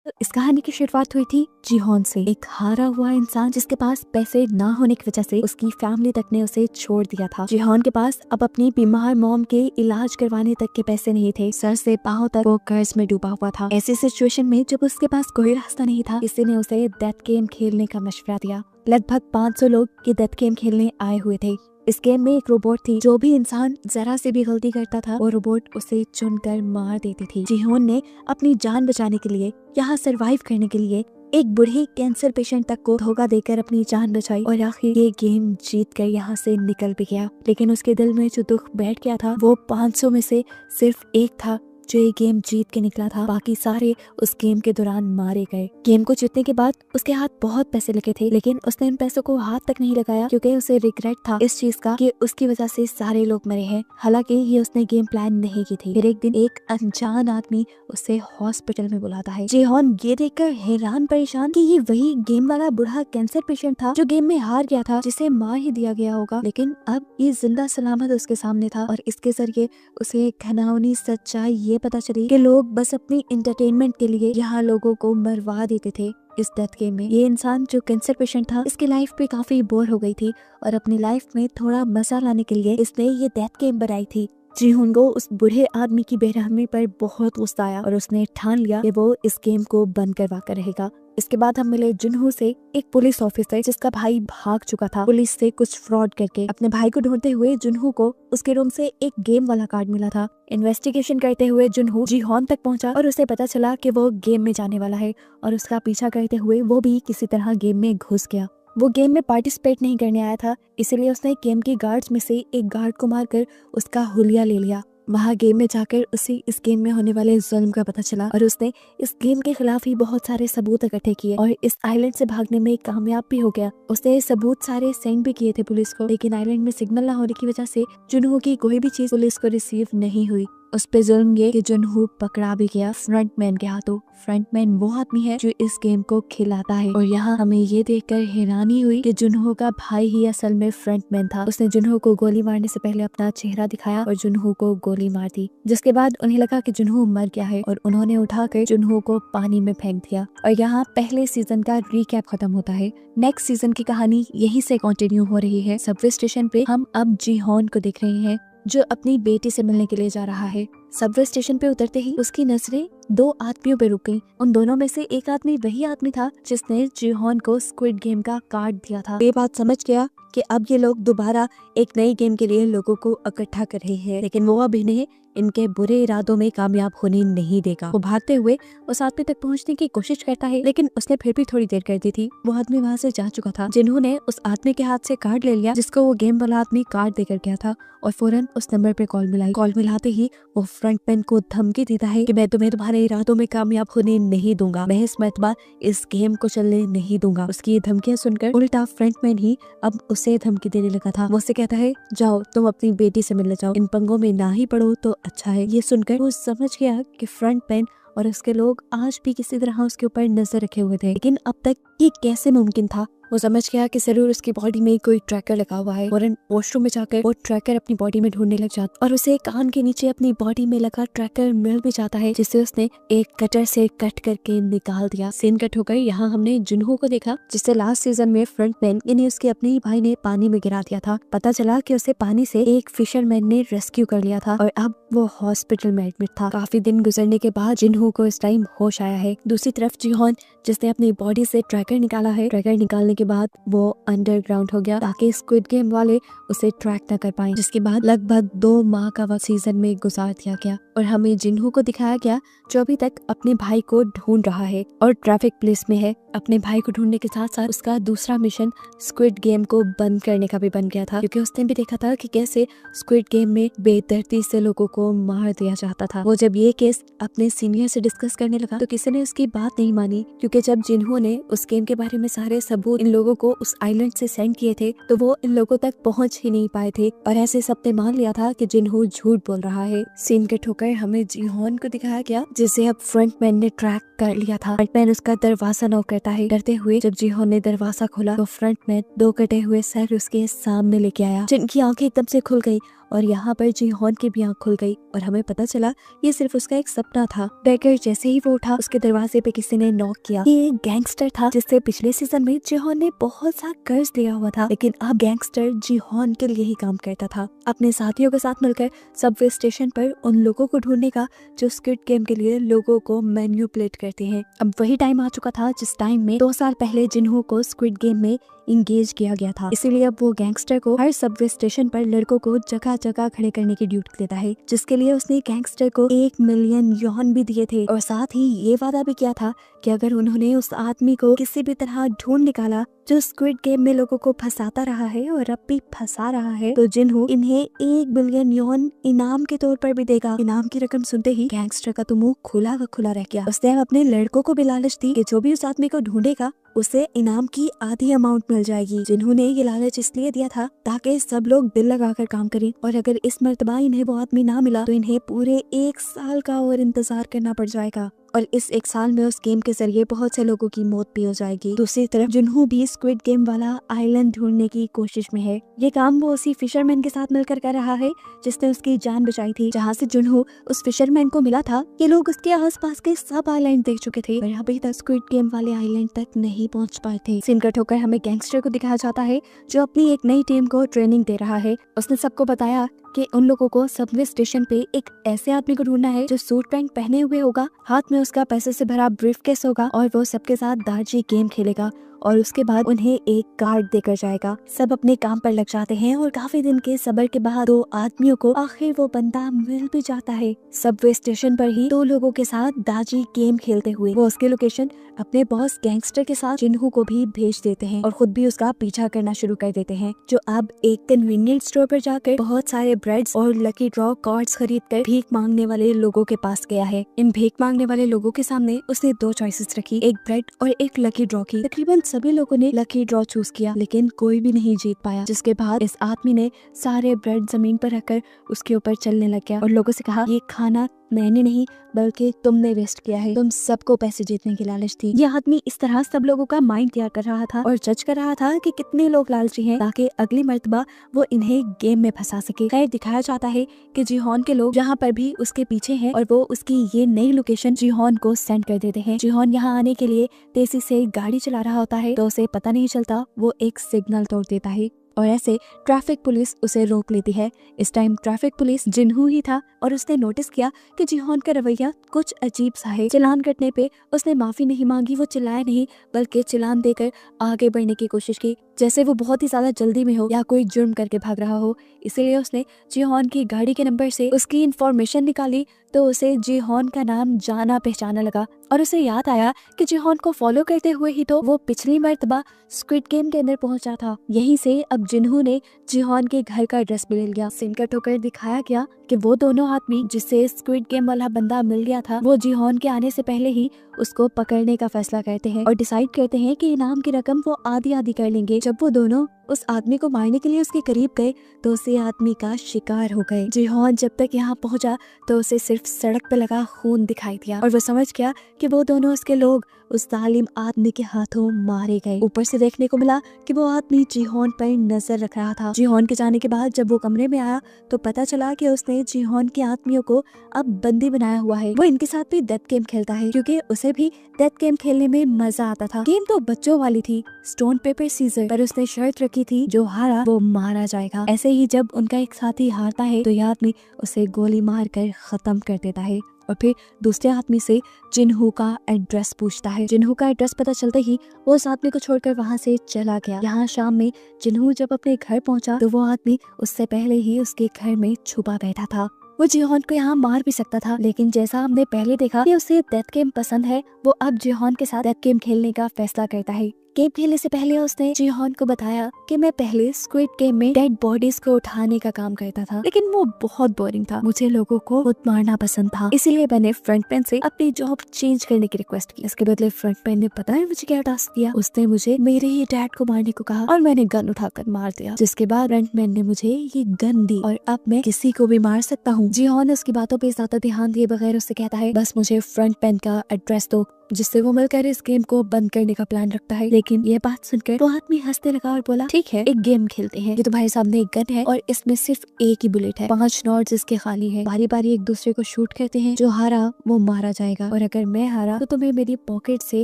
तो इस कहानी की शुरुआत हुई थी जीहोन से, एक हारा हुआ इंसान जिसके पास पैसे ना होने की वजह से उसकी फैमिली तक ने उसे छोड़ दिया था। जीहोन के पास अब अपनी बीमार मॉम के इलाज करवाने तक के पैसे नहीं थे। सर से पांव तक वो कर्ज में डूबा हुआ था। ऐसी सिचुएशन में जब उसके पास कोई रास्ता नहीं था, किसी ने उसे डेथ गेम खेलने का मशवरा दिया। लगभग 500 लोग ये डेथ गेम खेलने आए हुए थे। इस गेम में एक रोबोट थी, जो भी इंसान जरा से भी गलती करता था वो रोबोट उसे चुनकर मार देती थी। जीहोन ने अपनी जान बचाने के लिए, यहाँ सरवाइव करने के लिए एक बूढ़ी कैंसर पेशेंट तक को धोखा देकर अपनी जान बचाई और आखिर ये गेम जीत कर यहाँ से निकल भी गया। लेकिन उसके दिल में जो दुख बैठ गया था वो 500 में से सिर्फ एक था जो ये गेम जीत के निकला था। बाकी सारे उस गेम के दौरान मारे गए। गेम को जीतने के बाद उसके हाथ बहुत पैसे लगे थे, लेकिन उसने इन पैसों को हाथ तक नहीं लगाया क्योंकि उसे रिग्रेट था इस चीज का कि उसकी वजह से सारे लोग मरे हैं। हालांकि ये उसने गेम प्लान नहीं की थी। फिर एक दिन एक अनजान आदमी उसे हॉस्पिटल में बुलाता है। जीहोन ये देखकर हैरान परेशान कि ये वही गेम वाला बूढ़ा कैंसर पेशेंट था जो गेम में हार गया था, जिसे मार ही दिया गया होगा। लेकिन अब ये जिंदा सलामत उसके सामने था और इसके जरिए उसे घिनौनी सच्चाई ये पता चली कि लोग बस अपनी एंटरटेनमेंट के लिए यहाँ लोगों को मरवा देते थे। इस डेथ गेम में ये इंसान जो कैंसर पेशेंट था, इसकी लाइफ भी काफी बोर हो गई थी और अपनी लाइफ में थोड़ा मजा लाने के लिए इसने ये डेथ गेम बनाई थी। जीहोन को उस बूढ़े आदमी की बेरहमी पर बहुत गुस्सा आया और उसने ठान लिया कि वो इस गेम को बंद करवा कर रहेगा। इसके बाद हम मिले जुनहो से, एक पुलिस ऑफिसर जिसका भाई भाग चुका था पुलिस से कुछ फ्रॉड करके। अपने भाई को ढूंढते हुए जुनहो को उसके रूम से एक गेम वाला कार्ड मिला था। इन्वेस्टिगेशन करते हुए जुनहो जीहोन तक पहुंचा और उसे पता चला कि वो गेम में जाने वाला है और उसका पीछा करते हुए वो भी किसी तरह गेम में घुस गया। वो गेम में पार्टिसिपेट नहीं करने आया था, इसीलिए उसने गेम के गार्ड्स में से एक गार्ड को मारकर उसका हुलिया ले लिया। वहाँ गेम में जाकर उसे इस गेम में होने वाले जुल्म का पता चला और उसने इस गेम के खिलाफ ही बहुत सारे सबूत इकट्ठे किए और इस आइलैंड से भागने में कामयाब भी हो गया। उसने सबूत सारे सेंड भी किए थे पुलिस को, लेकिन आइलैंड में सिग्नल न होने की वजह से जुनहो की कोई भी चीज पुलिस को रिसीव नहीं हुई। उस पे जुल्म ये कि जुनहो पकड़ा भी गया फ्रंटमैन के हाथों। फ्रंटमैन वो आदमी है जो इस गेम को खिलाता है और यहाँ हमें ये देखकर हैरानी हुई कि जुनहो का भाई ही असल में फ्रंटमैन था। उसने जुनहो को गोली मारने से पहले अपना चेहरा दिखाया और जुनहो को गोली मार दी, जिसके बाद उन्हें लगा कि जुनहो मर गया है और उन्होंने उठाकर जुनहो को पानी में फेंक दिया। और यहाँ पहले सीजन का रिकैप खत्म होता है। नेक्स्ट सीजन की कहानी यहीं से कंटिन्यू हो रही है। सबवे स्टेशन पे हम अब जीहोन को देख रहे हैं जो अपनी बेटी से मिलने के लिए जा रहा है। सबवे स्टेशन पे उतरते ही उसकी नजरें दो आदमियों पे रुक गईं। उन दोनों में से एक आदमी वही आदमी था जिसने जीहोन को स्क्विड गेम का कार्ड दिया था। ये बात समझ गया कि अब ये लोग दोबारा एक नई गेम के लिए लोगों को इकट्ठा कर रहे हैं, लेकिन वो अब इन्हें इनके बुरे इरादों में कामयाब होने नहीं देगा। वो भागते हुए उस आदमी तक पहुंचने की कोशिश करता है, लेकिन उसने फिर भी थोड़ी देर कर दी थी। वो आदमी वहाँ से जा चुका था। जिन्होंने उस आदमी के हाथ से कार्ड ले लिया जिसको वो गेम वाला आदमी कार्ड देकर गया था और फौरन उस नंबर पे कॉल मिलाई। कॉल मिलाते ही वो फ्रंटमैन को धमकी देता है कि मैं तुम्हें तुम्हारे इरादों में कामयाब होने नहीं दूंगा, मैं इस मरतबा इस गेम को चलने नहीं दूंगा। उसकी ये धमकियां सुनकर उल्टा फ्रंटमैन ही अब उसे धमकी देने लगा था। वो उससे कहता है जाओ तुम अपनी बेटी से मिलने जाओ, इन पंगों में ना ही पड़ो तो अच्छा है। ये सुनकर वो समझ गया कि फ्रंटमैन और उसके लोग आज भी किसी तरह उसके ऊपर नजर रखे हुए थे, लेकिन अब तक ये कैसे मुमकिन था। वो समझ गया कि जरूर उसकी बॉडी में कोई ट्रैकर लगा हुआ है। फौरन वॉशरूम में जाकर वो ट्रैकर अपनी बॉडी में ढूंढने लग जाता और उसे कान के नीचे अपनी बॉडी में लगा ट्रैकर मिल भी जाता है, जिसे उसने एक कटर से कट करके निकाल दिया। सीन कट हो गई। यहाँ हमने जुनहो को देखा जिसे लास्ट सीजन में फ्रंटमैन यानी उसके अपने ही भाई ने पानी में गिरा दिया था। पता चला कि उसे पानी से एक फिशरमैन ने रेस्क्यू कर लिया था और अब वो हॉस्पिटल में एडमिट था। काफी दिन गुजरने के बाद जुनहो को इस टाइम होश आया है। दूसरी तरफ जीहोन जिसने अपनी बॉडी से ट्रैकर निकाला है, ट्रैकर निकालने के बाद वो अंडरग्राउंड हो गया ताकि स्क्विड गेम वाले उसे ट्रैक न कर पाए, जिसके बाद लगभग 2 माह का वक्त सीजन में गुजार दिया गया और हमें जिन्हो को दिखाया गया जो अभी तक अपने भाई को ढूंढ रहा है और ट्रैफिक पुलिस में है। अपने भाई को ढूंढने के साथ साथ उसका दूसरा मिशन स्क्विड गेम को बंद करने का भी बन गया था, क्योंकि उसने भी देखा था कि कैसे स्क्विड गेम में बेदर्दी से लोगों को मार दिया जाता था। वो जब ये केस अपने सीनियर से डिस्कस करने लगा तो किसी ने उसकी बात नहीं मानी, क्योंकि जब जिन्हो ने उस गेम के बारे में सारे सबूत इन लोगों को उस आइलैंड से सेंड किए थे तो वो इन लोगों तक पहुंच ही नहीं पाए थे और ऐसे सबने मान लिया था कि जिन्हो झूठ बोल रहा है। सीन कट होकर हमें जीहोन को दिखाया गया जिसे अब फ्रंटमैन ने ट्रैक कर लिया था। फ्रंटमैन उसका दरवाजा नॉक करता है। डरते हुए जब जीहोन ने दरवाजा खोला तो फ्रंटमैन 2 कटे हुए सर उसके सामने लेके आया, जिनकी आंखें एकदम से खुल गई और यहाँ पर जीहोन की भी आँख खुल गई और हमें पता चला ये सिर्फ उसका एक सपना था। बेकर जैसे ही वो उठा, उसके दरवाजे पे किसी ने नॉक किया। ये एक गैंगस्टर था जिससे पिछले सीजन में जीहोन ने बहुत सा कर्ज लिया हुआ था, लेकिन अब गैंगस्टर जीहोन के लिए ही काम करता था। अपने साथियों के साथ मिलकर सबवे स्टेशन पर उन लोगों को ढूंढने का जो स्क्विड गेम के लिए लोगों को मैन्युपुलेट करते हैं। अब वही टाइम आ चुका था जिस टाइम में 2 साल पहले जिन्हों को स्क्विड गेम में इंगेज किया गया था। इसीलिए अब वो गैंगस्टर को हर सबवे स्टेशन पर लड़कों को जगह जगह खड़े करने की ड्यूटी देता है, जिसके लिए उसने गैंगस्टर को 1 मिलियन यौन भी दिए थे और साथ ही ये वादा भी किया था कि अगर उन्होंने उस आदमी को किसी भी तरह ढूंढ निकाला जो स्क्विड गेम में लोगों को फंसाता रहा है और अब भी फंसा रहा है, तो जिन्हों इन्हें 1 बिलियन यौन इनाम के तौर पर भी देगा। इनाम की रकम सुनते ही गैंगस्टर का तो मुंह खुला व खुला रह गया। उसने अपने लड़कों को भी लालच दी कि जो भी उस आदमी को ढूंढेगा उसे इनाम की आधी अमाउंट मिल जाएगी। जिन्होंने ये लालच इसलिए दिया था ताकि सब लोग दिल लगाकर काम करें और अगर इस मर्तबा इन्हें वो आदमी ना मिला तो इन्हें पूरे 1 साल का और इंतजार करना पड़ जाएगा और इस 1 साल में उस गेम के जरिए बहुत से लोगों की मौत भी हो जाएगी। दूसरी तरफ जिन्हों भी स्क्विड गेम वाला आइलैंड ढूंढने की कोशिश में है। ये काम वो उसी फिशरमैन के साथ मिलकर कर रहा है जिसने उसकी जान बचाई थी। जहाँ से जिन्हों उस फिशरमैन को मिला था, ये लोग उसके आसपास के सब आइलैंड देख चुके थे पर अभी तक स्क्विड गेम वाले आइलैंड तक नहीं पहुँच पाए थे। सीन कट होकर हमें गैंगस्टर को दिखाया जाता है जो अपनी एक नई टीम को ट्रेनिंग दे रहा है। उसने सबको बताया कि उन लोगों को सबवे स्टेशन पे एक ऐसे आदमी को ढूंढना है जो सूट पैंट पहने हुए होगा, हाथ में उसका पैसे से भरा ब्रीफकेस होगा और वो सबके साथ दार्जी गेम खेलेगा और उसके बाद उन्हें एक कार्ड देकर जाएगा। सब अपने काम पर लग जाते हैं और काफी दिन के सब्र के बाद 2 आदमियों को आखिर वो बंदा मिल भी जाता है। सबवे स्टेशन पर ही 2 लोगों के साथ दार्जी गेम खेलते हुए वो उसकी लोकेशन अपने बॉस गैंगस्टर के साथ जिन्हों को भी भेज देते हैं और खुद भी उसका पीछा करना शुरू कर देते हैं, जो अब एक कन्वीनियंस स्टोर पर जाकर बहुत सारे ब्रेड्स और लकी ड्रॉ कार्ड्स खरीद कर भीख मांगने वाले लोगों के पास गया है। इन भीख मांगने वाले लोगों के सामने उसने 2 चॉइसेस रखी, एक ब्रेड और एक लकी ड्रॉ की। तकरीबन सभी लोगों ने लकी ड्रॉ चूज किया लेकिन कोई भी नहीं जीत पाया, जिसके बाद इस आदमी ने सारे ब्रेड जमीन पर रखकर उसके ऊपर चलने लग गया और लोगों से कहा, ये खाना मैंने नहीं बल्कि तुमने वेस्ट किया है, तुम सबको पैसे जीतने की लालच थी। ये आदमी इस तरह सब लोगों का माइंड तैयार कर रहा था और जज कर रहा था कि कितने लोग लालची हैं ताकि अगली मर्तबा वो इन्हें गेम में फंसा सके। खैर दिखाया जाता है कि जीहोन के लोग जहाँ पर भी उसके पीछे हैं और वो उसकी ये नई लोकेशन जीहोन को सेंड कर देते हैं। जीहोन यहाँ आने के लिए तेजी से गाड़ी चला रहा होता है तो उसे पता नहीं चलता वो एक सिग्नल तोड़ देता है और ऐसे ट्रैफिक पुलिस उसे रोक लेती है। इस टाइम ट्रैफिक पुलिस जिन्हों ही था और उसने नोटिस किया कि जीहोन का रवैया कुछ अजीब सा है। चालान कटने पे उसने माफी नहीं मांगी, वो चिल्लाया नहीं बल्कि चालान देकर आगे बढ़ने की कोशिश की जैसे वो बहुत ही ज्यादा जल्दी में हो या कोई जुर्म करके भाग रहा हो। इसीलिए उसने जीहोन की गाड़ी के नंबर से उसकी इंफॉर्मेशन निकाली तो उसे जीहोन का नाम जाना पहचाना लगा और उसे याद आया कि जीहोन को फॉलो करते हुए ही तो वो पिछली मर्तबा स्क्विड गेम के अंदर पहुंचा था। यहीं से अब जिन्हों ने जीहोन के घर का एड्रेस भी ले लिया। सीन कट होकर दिखाया गया कि वो दोनों आदमी जिससे स्क्विड गेम वाला बंदा मिल गया था वो जीहोन के आने से पहले ही उसको पकड़ने का फैसला करते हैं और डिसाइड करते हैं कि इनाम की रकम वो आधी आधी कर लेंगे। जब वो दोनों उस आदमी को मारने के लिए उसके करीब गए तो उसे आदमी का शिकार हो गए। जीहोन जब तक यहाँ पहुँचा तो उसे सिर्फ सड़क पे लगा खून दिखाई दिया और वो समझ गया कि वो दोनों उसके लोग उस जालिम आदमी के हाथों मारे गए। ऊपर से देखने को मिला कि वो आदमी जीहोन पर नजर रख रहा था। जीहोन के जाने के बाद जब वो कमरे में आया तो पता चला कि उसने जीहोन के आदमियों को अब बंदी बनाया हुआ है। वो इनके साथ भी डेथ गेम खेलता है क्योंकि उसे भी डेथ गेम खेलने में मजा आता था। गेम तो बच्चों वाली थी, स्टोन पेपर सीजर, पर उसने शर्त रखी थी जो हारा वो मारा जाएगा। ऐसे ही जब उनका एक साथी हारता है तो यह आदमी उसे गोली मार कर खत्म कर देता है और फिर दूसरे आदमी से जिन्हों का एड्रेस पूछता है। जिन्हों का एड्रेस पता चलते ही वो उस आदमी को छोड़कर वहाँ से चला गया। यहाँ शाम में जिन्हों जब अपने घर पहुँचा तो वो आदमी उससे पहले ही उसके घर में छुपा बैठा था। वो जीहोन को यहाँ मार भी सकता था लेकिन जैसा हमने पहले देखा कि उसे डेथ गेम पसंद है, वो अब जीहोन के साथ डेथ गेम खेलने का फैसला करता है। गेम खेलने से पहले उसने जीहोन को बताया कि मैं पहले स्क्विड गेम में डेड बॉडीज को उठाने का काम करता था लेकिन वो बहुत बोरिंग था, मुझे लोगों को खुद मारना पसंद था, इसीलिए मैंने फ्रंट पेन से अपनी जॉब चेंज करने की रिक्वेस्ट की। इसके बदले फ्रंट पेन ने पता है मुझे क्या टास्क दिया, उसने मुझे मेरे ही डैड को मारने को कहा और मैंने गन उठाकर मार दिया, जिसके बाद फ्रंट पेन ने मुझे ये गन दी और अब मैं किसी को भी मार सकता हूँ। जीहोन उसकी बातों पे ज्यादा ध्यान दिए बगैर उससे कहता है बस मुझे फ्रंट पेन का एड्रेस दो जिससे वो मिलकर इस गेम को बंद करने का प्लान रखता है। लेकिन ये बात सुनकर वो आदमी हंसने लगा और बोला, ठीक है, एक गेम खेलते हैं। ये तुम्हारे सामने एक गन है और इसमें सिर्फ एक ही बुलेट है, 5 नॉट्स इसके खाली है। बारी बारी एक दूसरे को शूट करते हैं, जो हारा वो मारा जाएगा और अगर मैं हारा तो तुम्हें मेरी पॉकेट से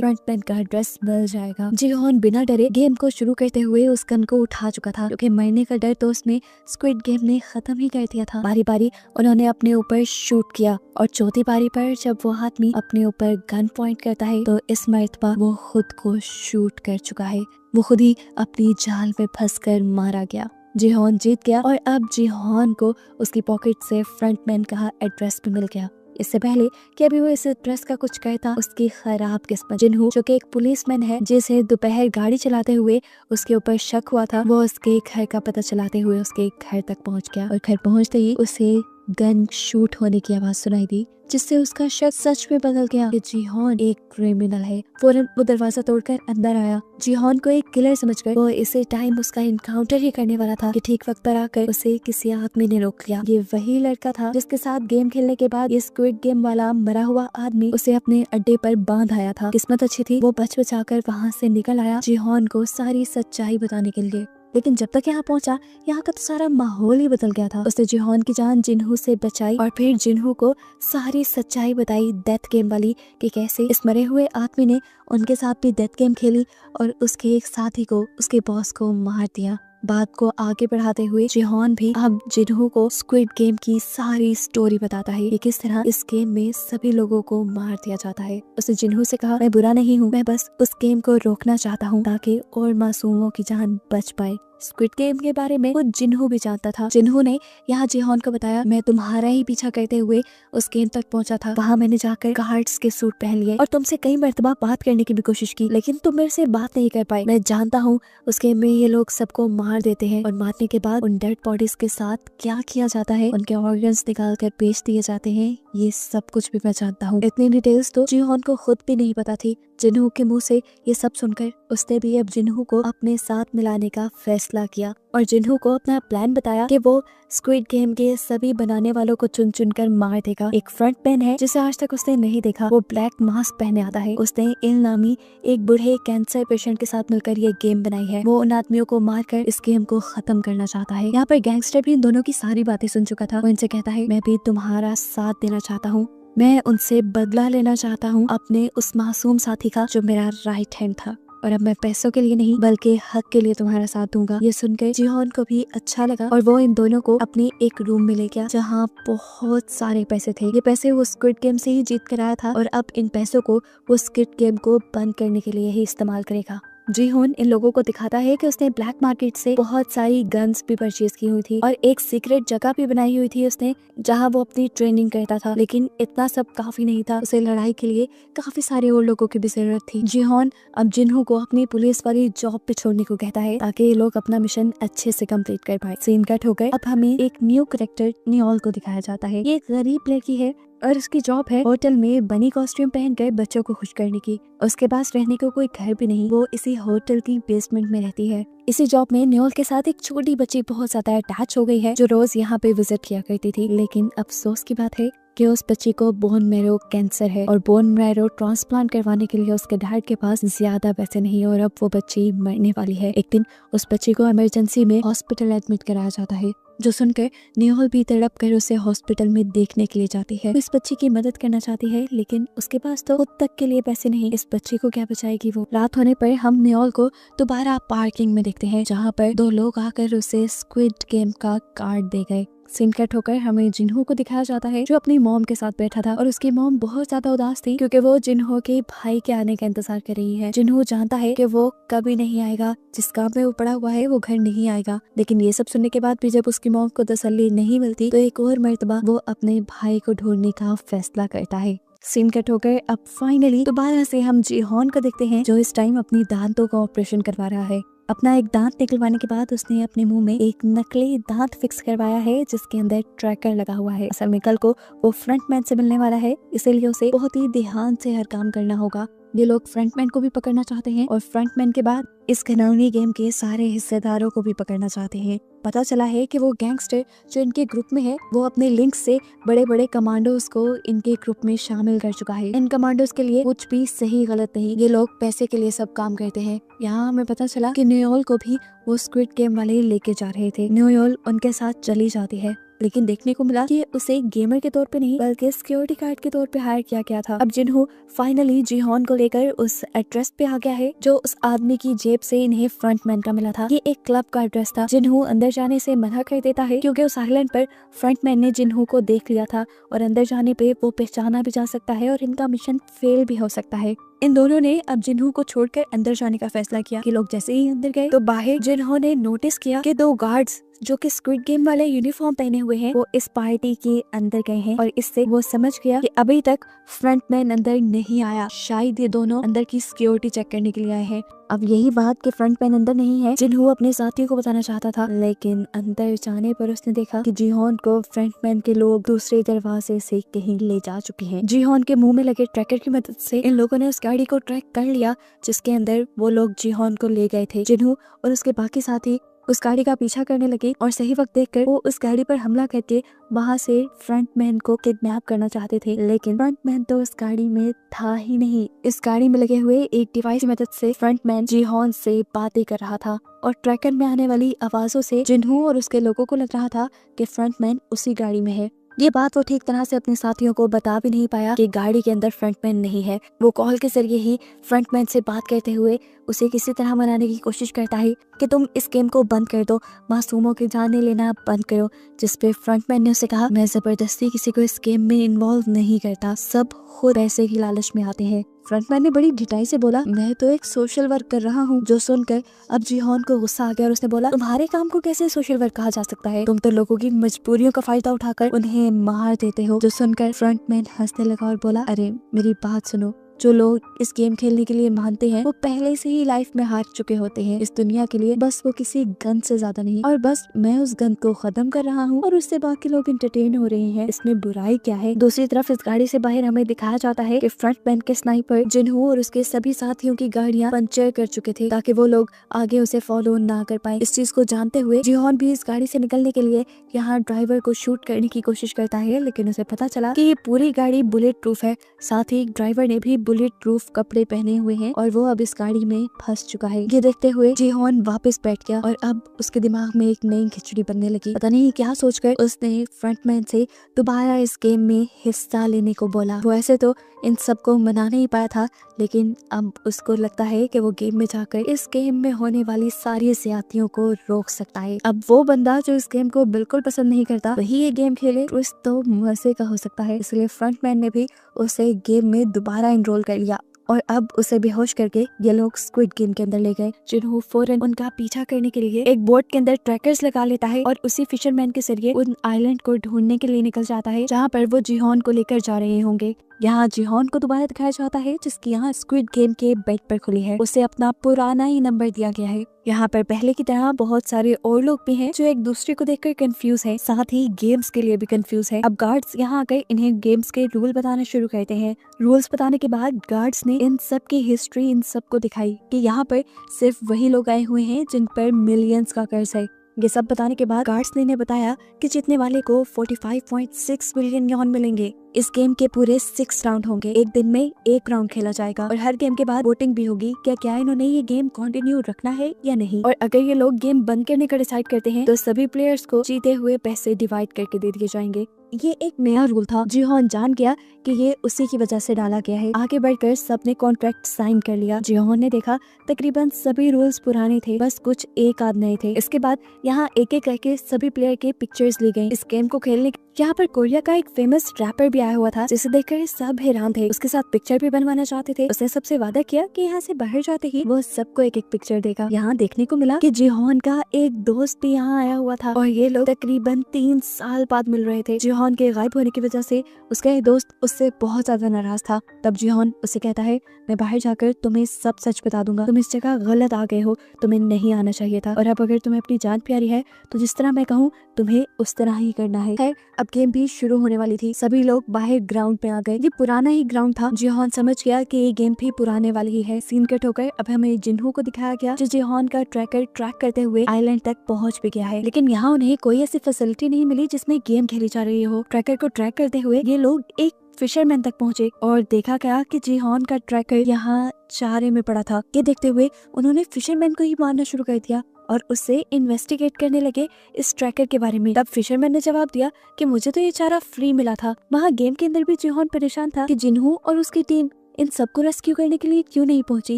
फ्रंटमैन का ड्रेस मिल जाएगा। जिहोन बिना डरे गेम को शुरू करते हुए उस गन को उठा चुका था, क्योंकि मरने का डर तो उसने स्क्विड गेम ने खत्म ही कर दिया था। बारी बारी उन्होंने अपने ऊपर शूट किया और चौथी बारी पर जब वो आदमी अपने ऊपर गन पॉइंट करता है तो इस मर्तबा वो खुद को शूट कर चुका है। वो खुद ही अपनी जाल में फंसकर मारा गया। जिहोन जीत गया और अब जिहोन को उसकी पॉकेट से फ्रंटमैन का एड्रेस भी मिल गया। इससे पहले कि अभी वो इस एड्रेस का कुछ करता, उसकी खराब किस्मत जिन्हू जो कि एक पुलिसमैन है जिसे दोपहर गाड़ी चलाते हुए उसके ऊपर शक हुआ था, वो उसके घर का पता चलाते हुए उसके घर तक पहुंच गया और घर पहुंचते ही उसे गन शूट होने की आवाज सुनाई दी, जिससे उसका शक सच में बदल गया कि जिहोन एक क्रिमिनल है। फौरन वो दरवाजा तोड़कर अंदर आया। जिहोन को एक किलर समझकर वो इसे टाइम उसका इनकाउंटर ही करने वाला था कि ठीक वक्त पर आकर उसे किसी आदमी ने रोक लिया। ये वही लड़का था जिसके साथ गेम खेलने के बाद ये स्क्विड गेम वाला मरा हुआ आदमी उसे अपने अड्डे पर बांध आया था। किस्मत अच्छी थी, वो बच बचाकर वहाँ से निकल आया जिहोन को सारी सच्चाई बताने के लिए। लेकिन जब तक यहाँ पहुंचा, यहाँ का तो सारा माहौल ही बदल गया था। उसने जिहोन की जान जिन्हू से बचाई और फिर जिन्हू को सारी सच्चाई बताई डेथ गेम वाली, कि कैसे इस मरे हुए आदमी ने उनके साथ भी डेथ गेम खेली और उसके एक साथी को, उसके बॉस को मार दिया। बात को आगे बढ़ाते हुए जिहोन भी अब जिन्हू को स्क्विड गेम की सारी स्टोरी बताता है कि किस तरह इस गेम में सभी लोगों को मार दिया जाता है। उसने जिन्हू से कहा, मैं बुरा नहीं हूँ, मैं बस उस गेम को रोकना चाहता हूँ ताकि और मासूमों की जान बच पाए। स्क्विड गेम के बारे में वो जिन्हू भी जानता था। जिन्हू ने यहाँ जिहोन को बताया, मैं तुम्हारा ही पीछा करते हुए उस गेम तक पहुंचा था। वहाँ मैंने जाकर गार्ड्स के सूट पहन लिए और तुमसे कई मर्तबा बात करने की भी कोशिश की, लेकिन तुम मेरे से बात नहीं कर पाई। मैं जानता हूँ उस गेम में ये लोग सबको मार देते हैं और मारने के बाद उन डेड बॉडीज के साथ क्या किया जाता है, उनके ऑर्गन्स निकाल कर बेच दिए जाते हैं। ये सब कुछ भी मैं जानता हूँ। इतनी डिटेल्स तो जिहोन को खुद भी नहीं पता थी। जिन्हू के मुंह से ये सब सुनकर उसने भी अब जिन्हू को अपने साथ मिलाने का फैसला किया और जिन्हू को अपना प्लान बताया कि वो स्क्विड गेम के सभी बनाने वालों को चुन चुन कर मार देगा। एक फ्रंटमैन है जिसे आज तक उसने नहीं देखा, वो ब्लैक मास्क पहने आता है। उसने इल नामी एक बूढ़े कैंसर पेशेंट के साथ मिलकर ये गेम बनाई है। वो उन आदमियों को मारकर इस गेम को खत्म करना चाहता है। यहाँ पर गैंगस्टर भी इन दोनों की सारी बातें सुन चुका था। वो इनसे कहता है, मैं भी तुम्हारा साथ देना चाहता हूँ, मैं उनसे बदला लेना चाहता हूँ अपने उस मासूम साथी का जो मेरा राइट हैंड था, और अब मैं पैसों के लिए नहीं बल्कि हक के लिए तुम्हारा साथ दूंगा। ये सुनकर जिहोन को भी अच्छा लगा और वो इन दोनों को अपने एक रूम में ले गया जहाँ बहुत सारे पैसे थे। ये पैसे वो स्क्विड गेम से ही जीत कर आया था और अब इन पैसों को वो स्क्विड गेम को बंद करने के लिए ही इस्तेमाल करेगा। जिहोन इन लोगों को दिखाता है कि उसने ब्लैक मार्केट से बहुत सारी गन्स भी परचेज की हुई थी और एक सीक्रेट जगह भी बनाई हुई थी उसने, जहां वो अपनी ट्रेनिंग करता था। लेकिन इतना सब काफी नहीं था, उसे लड़ाई के लिए काफी सारे और लोगों की भी जरूरत थी। जिहोन अब जिन्हू को अपनी पुलिस वाली जॉब पे छोड़ने को कहता है ताकि ये लोग अपना मिशन अच्छे से कंप्लीट कर पाए। सीन कट होकर अब हमें एक न्यू कैरेक्टर नियोल को दिखाया जाता है। ये एक गरीब लड़की है और उसकी जॉब है होटल में बनी कॉस्ट्यूम पहनकर बच्चों को खुश करने की। उसके पास रहने को कोई घर भी नहीं, वो इसी होटल की बेसमेंट में रहती है। इसी जॉब में नियोल के साथ एक छोटी बच्ची बहुत ज्यादा अटैच हो गई है जो रोज यहाँ पे विजिट किया करती थी। लेकिन अफसोस की बात है कि उस बच्ची को बोन मैरो कैंसर है और बोन मैरो ट्रांसप्लांट करवाने के लिए उसके डैड के पास ज्यादा पैसे नहीं है और अब वो बच्ची मरने वाली है। एक दिन उस बच्ची को इमरजेंसी में हॉस्पिटल एडमिट कराया जाता है, जो सुनकर नियोल भी तड़प कर उसे हॉस्पिटल में देखने के लिए जाती है। इस बच्ची की मदद करना चाहती है लेकिन उसके पास तो खुद तक के लिए पैसे नहीं। इस बच्ची को क्या बचाएगी वो। रात होने पर हम नियोल को दोबारा पार्किंग में देखते हैं जहाँ पर 2 लोग आकर उसे स्क्विड गेम का कार्ड दे गए। सीन कट होकर हमें जिन्हू को दिखाया जाता है जो अपनी मॉम के साथ बैठा था और उसकी मॉम बहुत ज्यादा उदास थी क्योंकि वो जिन्हू के भाई के आने का इंतजार कर रही है। जिन्हू जानता है कि वो कभी नहीं आएगा, जिस काम में वो पड़ा हुआ है वो घर नहीं आएगा। लेकिन ये सब सुनने के बाद भी जब उसकी मॉम को तसल्ली नहीं मिलती तो एक और मर्तबा वो अपने भाई को ढूंढने का फैसला करता है। सीन कट होकर अब फाइनली दोबारा से हम जिहोन को देखते हैं जो इस टाइम अपनी दांतों का ऑपरेशन करवा रहा है। अपना एक दांत निकलवाने के बाद उसने अपने मुंह में एक नकली दांत फिक्स करवाया है जिसके अंदर ट्रैकर लगा हुआ है। असल में कल को वो फ्रंटमैन से मिलने वाला है, इसीलिए उसे बहुत ही ध्यान से हर काम करना होगा। ये लोग फ्रंटमैन को भी पकड़ना चाहते हैं और फ्रंटमैन के बाद इस घिनौनी गेम के सारे हिस्सेदारों को भी पकड़ना चाहते हैं। पता चला है कि वो गैंगस्टर जो इनके ग्रुप में है वो अपने लिंक्स से बड़े बड़े कमांडोज को इनके ग्रुप में शामिल कर चुका है। इन कमांडोज के लिए कुछ भी सही गलत नहीं, ये लोग पैसे के लिए सब काम करते हैं। यहाँ हमें पता चला कि न्यूयॉल को भी वो स्क्विड गेम वाले लेके जा रहे थे। न्यूयॉल उनके साथ चली जाती है, लेकिन देखने को मिला कि उसे गेमर के तौर पे नहीं बल्कि सिक्योरिटी गार्ड के तौर पे हायर किया गया था। अब जिन्हों फाइनली जीहॉन को लेकर उस एड्रेस पे आ गया है जो उस आदमी की जेब से इन्हें फ्रंटमैन का मिला था। ये एक क्लब का एड्रेस था। जिन्हों अंदर जाने से मना कर देता है क्योंकि उस आइलैंड पर फ्रंटमैन ने जिन्हों को देख लिया था और अंदर जाने पे वो पहचाना भी जा सकता है और इनका मिशन फेल भी हो सकता है। इन दोनों ने अब जिन्हों को छोड़कर अंदर जाने का फैसला किया कि लोग जैसे ही अंदर गए तो बाहर जिन्हों ने नोटिस किया कि 2 गार्ड्स जो कि स्क्विड गेम वाले यूनिफॉर्म पहने हुए हैं वो इस पार्टी के अंदर गए हैं और इससे वो समझ गया कि अभी तक फ्रंटमैन अंदर नहीं आया, शायद ये दोनों अंदर की सिक्योरिटी चेक करने के लिए आए हैं। अब यही बात कि फ्रंटमैन अंदर नहीं है जिन्हों अपने साथियों को बताना चाहता था, लेकिन अंदर जाने पर उसने देखा कि जीहॉन को फ्रंटमैन के लोग दूसरे दरवाजे से कहीं ले जा चुके हैं। जीहॉन के मुंह में लगे ट्रैकर की मदद से इन लोगों ने उस गाड़ी को ट्रैक कर लिया जिसके अंदर वो लोग जीहॉन को ले गए थे। जिन्हों और उसके बाकी साथी उस गाड़ी का पीछा करने लगे और सही वक्त देखकर वो उस गाड़ी पर हमला करके वहां से फ्रंटमैन को किडनैप करना चाहते थे, लेकिन फ्रंटमैन तो उस गाड़ी में था ही नहीं। इस गाड़ी में लगे हुए एक डिवाइस की मदद से फ्रंटमैन जीहॉन से बातें कर रहा था और ट्रैकर में आने वाली आवाजों से जिन्हों और उसके लोगों को लग रहा था कि फ्रंटमैन उसी गाड़ी में है। ये बात वो ठीक तरह से अपने साथियों को बता भी नहीं पाया कि गाड़ी के अंदर फ्रंटमैन नहीं है। वो कॉल के जरिए ही फ्रंटमैन से बात करते हुए उसे किसी तरह मनाने की कोशिश करता है कि तुम इस गेम को बंद कर दो, मासूमों की जानें लेना बंद करो। जिसपे फ्रंटमैन ने उसे कहा, मैं जबरदस्ती किसी को इस गेम में इन्वॉल्व नहीं करता, सब खुद पैसे की लालच में आते हैं। फ्रंटमैन ने बड़ी ढिठाई से बोला, मैं तो एक सोशल वर्क कर रहा हूँ। जो सुनकर अब जीहॉन को गुस्सा आ गया और उसने बोला, तुम्हारे काम को कैसे सोशल वर्क कहा जा सकता है? तुम तो लोगों की मजबूरियों का फायदा उठाकर उन्हें मार देते हो। जो सुनकर फ्रंटमैन हंसने लगा और बोला, अरे मेरी बात सुनो, जो लोग इस गेम खेलने के लिए मानते हैं वो पहले से ही लाइफ में हार चुके होते हैं इस दुनिया के लिए, बस वो किसी गन से ज्यादा नहीं। और बस मैं उस गन को खत्म कर रहा हूँ और उससे बाकी लोग इंटरटेन हो रहे हैं, इसमें बुराई क्या है? दूसरी तरफ इस गाड़ी से बाहर हमें दिखाया जाता है कि फ्रंटमैन के स्नाइपर जिन्हों और उसके सभी साथियों की गाड़ियां पंचर कर चुके थे ताकि वो लोग आगे उसे फॉलो ना कर पाए। इस चीज को जानते हुए जीहॉन भी इस गाड़ी से निकलने के लिए यहाँ ड्राइवर को शूट करने की कोशिश करता है, लेकिन उसे पता चला कि ये पूरी गाड़ी बुलेट प्रूफ है। साथ ही ड्राइवर ने भी बुलेट प्रूफ कपड़े पहने हुए हैं और वो अब इस गाड़ी में फंस चुका है। ये देखते हुए जीहॉन वापस बैठ गया और अब उसके दिमाग में एक नई खिचड़ी बनने लगी। पता नहीं क्या सोचकर उसने फ्रंटमैन से दोबारा इस गेम में हिस्सा लेने को बोला। वो ऐसे तो इन सबको मना नहीं पाया था, लेकिन अब उसको लगता है कि वो गेम में जाकर इस गेम में होने वाली सारी ज्यादतियों को रोक सकता है। अब वो बंदा जो इस गेम को बिल्कुल पसंद नहीं करता वही ये गेम खेले तो मजे का हो सकता है। इसलिए फ्रंटमैन ने भी उसे गेम में दोबारा एनरोल कर लिया और अब उसे बेहोश करके ये लोग स्क्विड गेम के अंदर ले गए। जिन्हों फौरन उनका पीछा करने के लिए एक बोट के अंदर ट्रैकर्स लगा लेता है और उसी फिशरमैन के जरिए उन आइलैंड को ढूंढने के लिए निकल जाता है जहाँ पर वो जीहॉन को लेकर जा रहे होंगे। यहाँ जीहॉन को दोबारा दिखाया जाता है जिसकी यहाँ स्क्विड गेम के बेड पर खुली है। उसे अपना पुराना ही नंबर दिया गया है। यहाँ पर पहले की तरह बहुत सारे और लोग भी हैं जो एक दूसरे को देखकर कंफ्यूज है, साथ ही गेम्स के लिए भी कंफ्यूज है। अब गार्ड्स यहाँ आकर इन्हें गेम्स के रूल बताना शुरू करते हैं। रूल्स बताने के बाद गार्ड्स ने इन सब की हिस्ट्री इन सबको दिखाई कि यहाँ पर सिर्फ वही लोग आए हुए हैं जिन पर मिलियंस का कर्ज है। ये सब बताने के बाद गार्ड्स ने इन्हें बताया कि जीतने वाले को 45.6 बिलियन यॉन मिलेंगे। इस गेम के पूरे 6 राउंड होंगे। एक दिन में 1 राउंड खेला जाएगा और हर गेम के बाद वोटिंग भी होगी क्या इन्होंने ये गेम कंटिन्यू रखना है या नहीं। और अगर ये लोग गेम बंद करने का डिसाइड करते हैं तो सभी प्लेयर्स को जीते हुए पैसे डिवाइड करके दे दिए जाएंगे। ये एक नया रूल था। जीहॉन जान गया कि ये उसी की वजह से डाला गया है। आगे बढ़कर सबने कॉन्ट्रैक्ट साइन कर लिया। जीहॉन ने देखा तकरीबन सभी रूल्स पुराने थे, बस कुछ एक आध नए थे। इसके बाद यहाँ एक एक करके सभी प्लेयर के पिक्चर्स ली गई। इस गेम को खेलने यहाँ पर कोरिया का एक फेमस रैपर भी आया हुआ था जिसे देखकर सब हैरान थे। उसके साथ पिक्चर भी बनवाना चाहते थे। उसने सबसे वादा किया कि यहाँ से बाहर जाते ही वो सबको एक एक पिक्चर देगा। यहाँ देखने को मिला कि जीहॉन का एक दोस्त भी यहाँ आया हुआ था और ये लोग तकरीबन 3 साल बाद मिल रहे थे। जिहोन के गायब होने की वजह से उसका दोस्त उससे बहुत ज्यादा नाराज था। तब जिहोन उससे कहता है, मैं बाहर जाकर तुम्हें सब सच बता दूंगा, तुम इस जगह गलत आ गए हो, तुम्हें नहीं आना चाहिए था, और अब अगर तुम्हें अपनी जान प्यारी है तो जिस तरह मैं कहूँ तुम्हें उस तरह ही करना है। खैर अब गेम भी शुरू होने वाली थी। सभी लोग बाहर ग्राउंड पे आ गए। ये पुराना ही ग्राउंड था। जिहोन समझ गया कि ये गेम भी पुराने वाली ही है। सीन कट होकर अब हमें जिन्हो को दिखाया गया जो जिहोन का ट्रैकर ट्रैक करते हुए आइलैंड तक पहुंच भी गया है, लेकिन यहाँ उन्हें कोई ऐसी फैसिलिटी नहीं मिली जिसमें गेम खेली जा रही हो। ट्रैकर को ट्रैक करते हुए ये लोग एक फिशरमैन तक पहुंचे और देखा गया कि जिहोन का ट्रैकर यहाँ चारे में पड़ा था। ये देखते हुए उन्होंने फिशरमैन को ही मारना शुरू कर दिया और उससे इन्वेस्टिगेट करने लगे इस ट्रैकर के बारे में। तब फिशरमैन ने जवाब दिया कि मुझे तो ये चारा फ्री मिला था। वहाँ गेम के अंदर भी जिहोन परेशान था कि जिन्हो और उसकी टीम इन सबको रेस्क्यू करने के लिए क्यों नहीं पहुंची,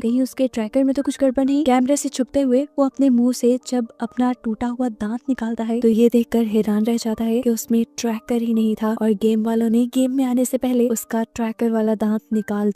कहीं उसके ट्रैकर में तो कुछ गड़बड़ नहीं। कैमरे से छुपते हुए वो अपने मुंह से जब अपना टूटा हुआ दांत निकालता है तो ये देखकर हैरान रह जाता है कि उसमें ट्रैकर ही नहीं था और गेम वालों ने गेम में आने से पहले उसका ट्रैकर वाला दांत निकाल